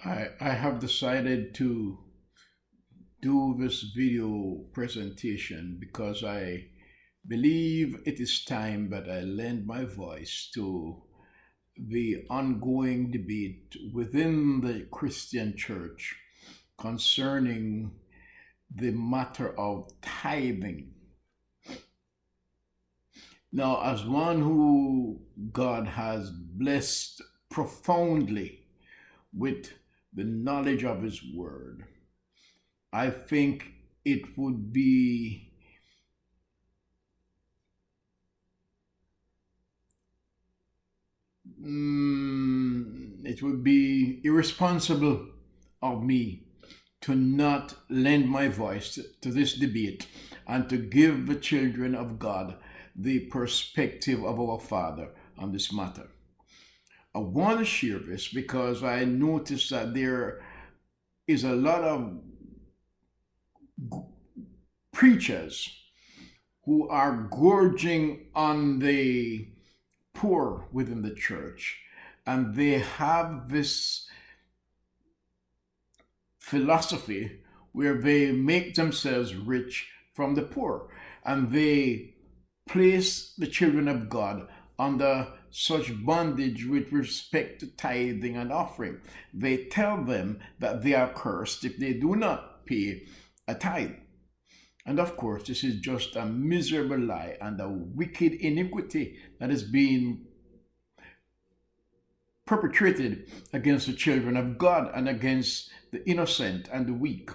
I have decided to do this video presentation because I believe it is time that I lend my voice to the ongoing debate within the Christian church concerning the matter of tithing. Now, as one who God has blessed profoundly with the knowledge of His Word, I think it would be it would be irresponsible of me to not lend my voice to this debate and to give the children of God the perspective of our Father on this matter. I want to share this because I noticed that there is a lot of preachers who are gorging on the poor within the church, and they have this philosophy where they make themselves rich from the poor, and they place the children of God under such bondage with respect to tithing and offering. They tell them that they are cursed if they do not pay a tithe. And of course, this is just a miserable lie and a wicked iniquity that is being perpetrated against the children of God and against the innocent and the weak.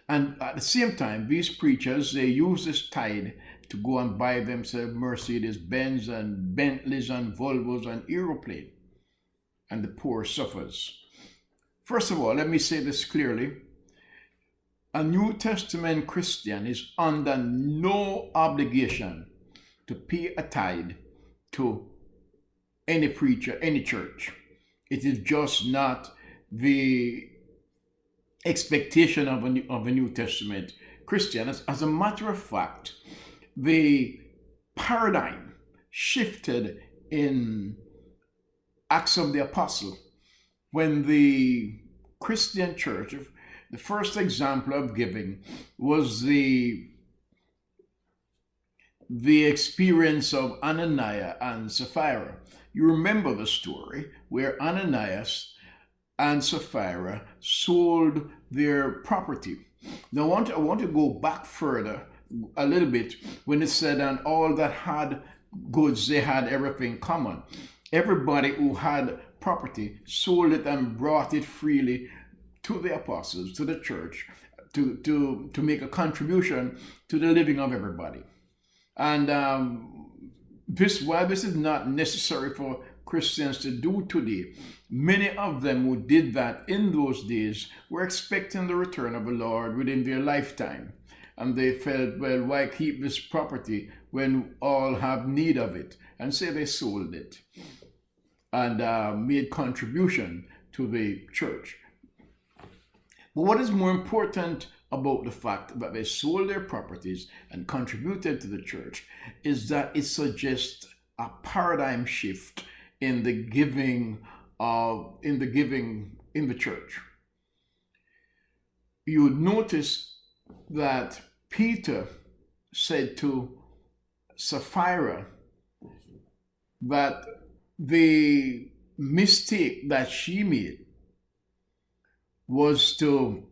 And at the same time, these preachers, they use this tithe to go and buy themselves Mercedes Benz and Bentleys and Volvos and aeroplane. And the poor suffers. First of all, let me say this clearly. A New Testament Christian is under no obligation to pay a tithe to any preacher, any church. It is just not the expectation of a New Testament Christian. As a matter of fact, the paradigm shifted in Acts of the Apostle when the Christian church, the first example of giving was the experience of Ananias and Sapphira. You remember the story where Ananias and Sapphira sold their property. Now I want to go back further a little bit when it said, and all that had goods, they had everything common. Everybody who had property sold it and brought it freely to the apostles, to the church, to make a contribution to the living of everybody. And while this is not necessary for Christians to do today, many of them who did that in those days were expecting the return of the Lord within their lifetime. And they felt, well, why keep this property when all have need of it? And so they sold it and made contribution to the church. But what is more important about the fact that they sold their properties and contributed to the church is that it suggests a paradigm shift in the giving in the church. You would notice that Peter said to Sapphira that the mistake that she made was to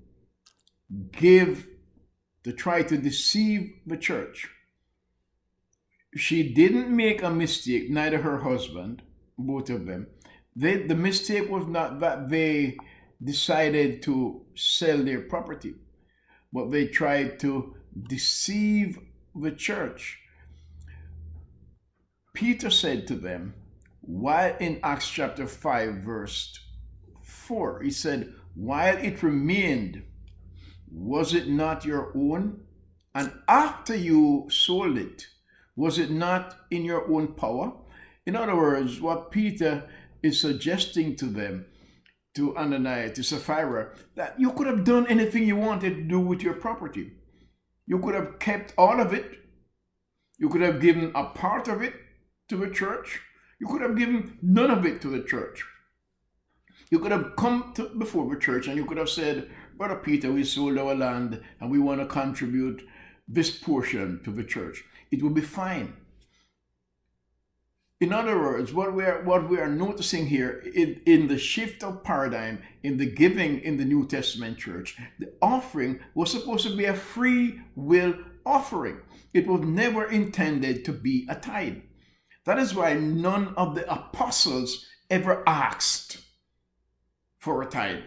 try to deceive the church. She didn't make a mistake, neither her husband, both of them. The mistake was not that they decided to sell their property, but they tried to deceive the church. Peter said to them, while in Acts chapter 5, verse 4, he said, while it remained, was it not your own? And after you sold it, was it not in your own power? In other words, what Peter is suggesting to them, to Ananias, to Sapphira, that you could have done anything you wanted to do with your property. You could have kept all of it. You could have given a part of it to the church. You could have given none of it to the church. You could have come before the church and you could have said, Brother Peter, we sold our land and we want to contribute this portion to the church. It would be fine. In other words, what we are noticing here in the shift of paradigm in the giving in the New Testament church, the offering was supposed to be a free will offering. It was never intended to be a tithe. That is why none of the apostles ever asked for a tithe.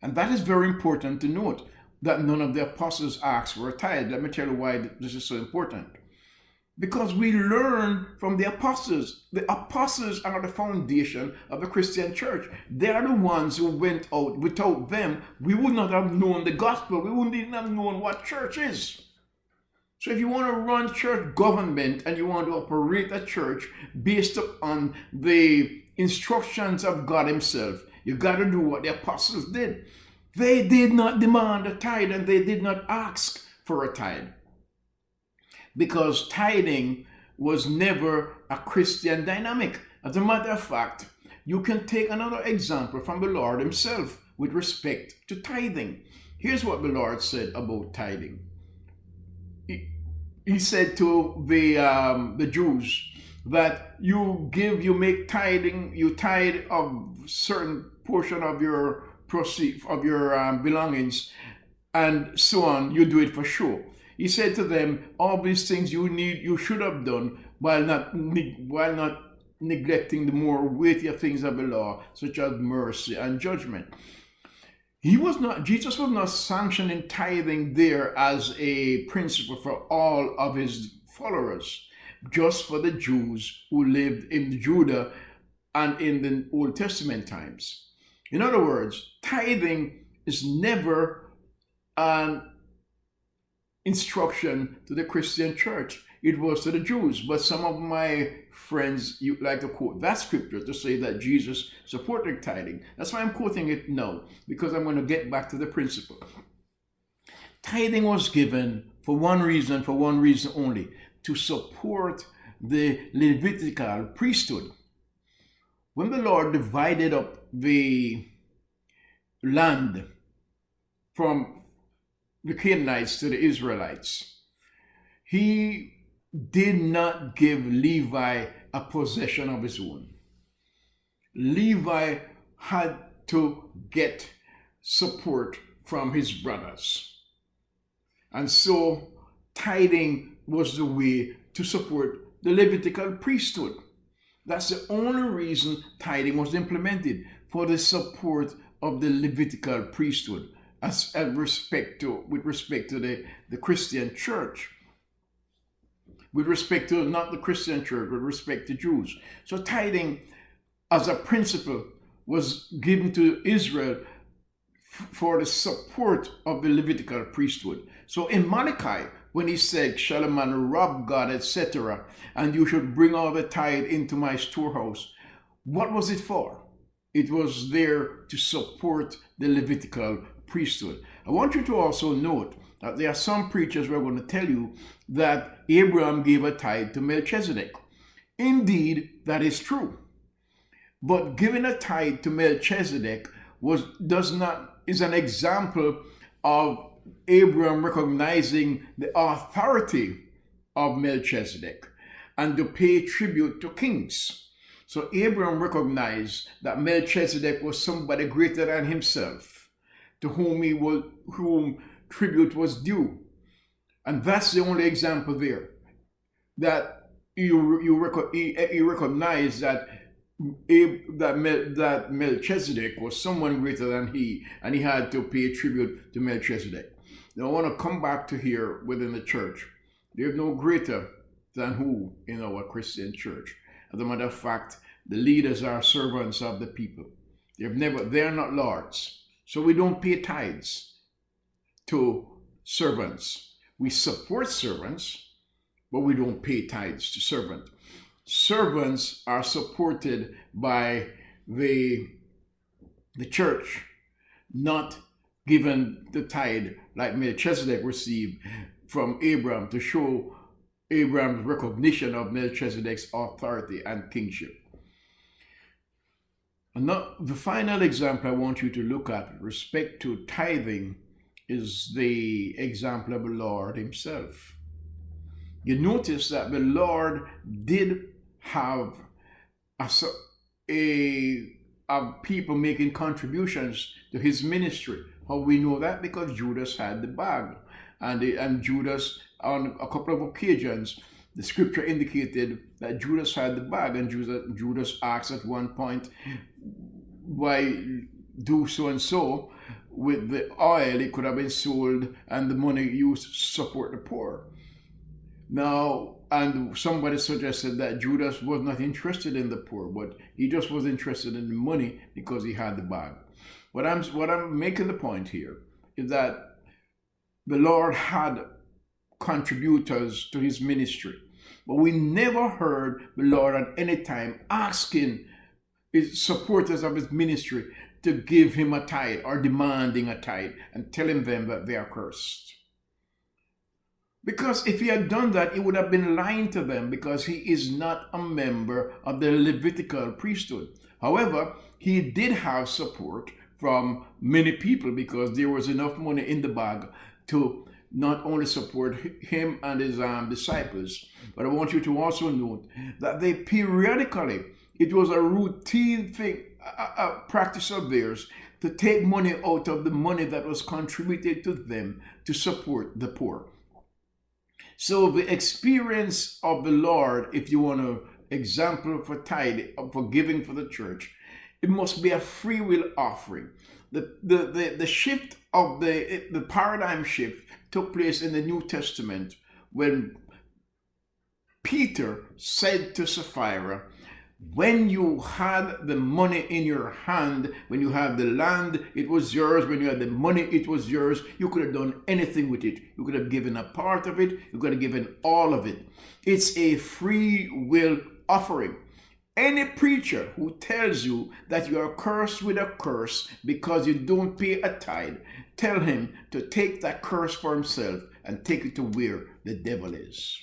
And that is very important to note, that none of the apostles asked for a tithe. Let me tell you why this is so important. Because we learn from the apostles. The apostles are the foundation of the Christian church. They are the ones who went out. Without them, we would not have known the gospel. We wouldn't even have known what church is. So if you want to run church government and you want to operate a church based upon the instructions of God himself, you got to do what the apostles did. They did not demand a tithe and they did not ask for a tithe. Because tithing was never a Christian dynamic. As a matter of fact, you can take another example from the Lord himself with respect to tithing. Here's what the Lord said about tithing. He said to the Jews that you make tithing, you tithe of certain portion of your proceed of your belongings, and so on. You do it for sure. He said to them, all these things you should have done while not neglecting the more weightier things of the law, such as mercy and judgment. Jesus was not sanctioning tithing there as a principle for all of his followers, just for the Jews who lived in Judah and in the Old Testament times. In other words, tithing is never an instruction to the Christian church. It was to the Jews. But some of my friends like to quote that scripture to say that Jesus supported tithing. That's why I'm quoting it now, because I'm going to get back to the principle. Tithing was given for one reason only, to support the Levitical priesthood. When the Lord divided up the land from the Canaanites to the Israelites, he did not give Levi a possession of his own. Levi had to get support from his brothers. And so tithing was the way to support the Levitical priesthood. That's the only reason tithing was implemented, for the support of the Levitical priesthood with respect to the Christian church. With respect to not the Christian church, with respect to Jews. So tithing as a principle was given to Israel for the support of the Levitical priesthood. So in Malachi, when he said, shall a man rob God, etc., and you should bring all the tithe into my storehouse, what was it for? It was there to support the Levitical priesthood. I want you to also note that there are some preachers who are going to tell you that Abraham gave a tithe to Melchizedek. Indeed, that is true. But giving a tithe to Melchizedek is an example of Abraham recognizing the authority of Melchizedek and to pay tribute to kings. So Abraham recognized that Melchizedek was somebody greater than himself, to whom tribute was due. And that's the only example there, that you recognize that Melchizedek was someone greater than he, and he had to pay tribute to Melchizedek. Now I want to come back to here within the church. There's no greater than who in our Christian church. As a matter of fact, the leaders are servants of the people. They're not lords. So we don't pay tithes to servants. We support servants, but we don't pay tithes to servants. Servants are supported by the church, not given the tithe like Melchizedek received from Abraham to show Abraham's recognition of Melchizedek's authority and kingship. The final example I want you to look at with respect to tithing is the example of the Lord himself. You notice that the Lord did have of people making contributions to his ministry. How we know that? Because Judas had the bag, and Judas, on a couple of occasions, the scripture indicated that Judas had the bag, and Judas asked at one point, "Why do so and so with the oil? It could have been sold, and the money used to support the poor." Now, and somebody suggested that Judas was not interested in the poor, but he just was interested in the money because he had the bag. What I'm making the point here is that the Lord had contributors to his ministry, but we never heard the Lord at any time asking his supporters of his ministry to give him a tithe or demanding a tithe and telling them that they are cursed. Because if he had done that, he would have been lying to them, because he is not a member of the Levitical priesthood. However, he did have support from many people, because there was enough money in the bag to not only support him and his disciples, but I want you to also note that they periodically, it was a routine thing, a practice of theirs, to take money out of the money that was contributed to them to support the poor. So the experience of the Lord, if you want to example for tithe, for giving for the church, it must be a free will offering. The shift of the paradigm shift took place in the New Testament when Peter said to Sapphira, when you had the money in your hand, when you had the land, it was yours. When you had the money, it was yours. You could have done anything with it. You could have given a part of it. You could have given all of it. It's a free will offering. Any preacher who tells you that you are cursed with a curse because you don't pay a tithe, tell him to take that curse for himself and take it to where the devil is.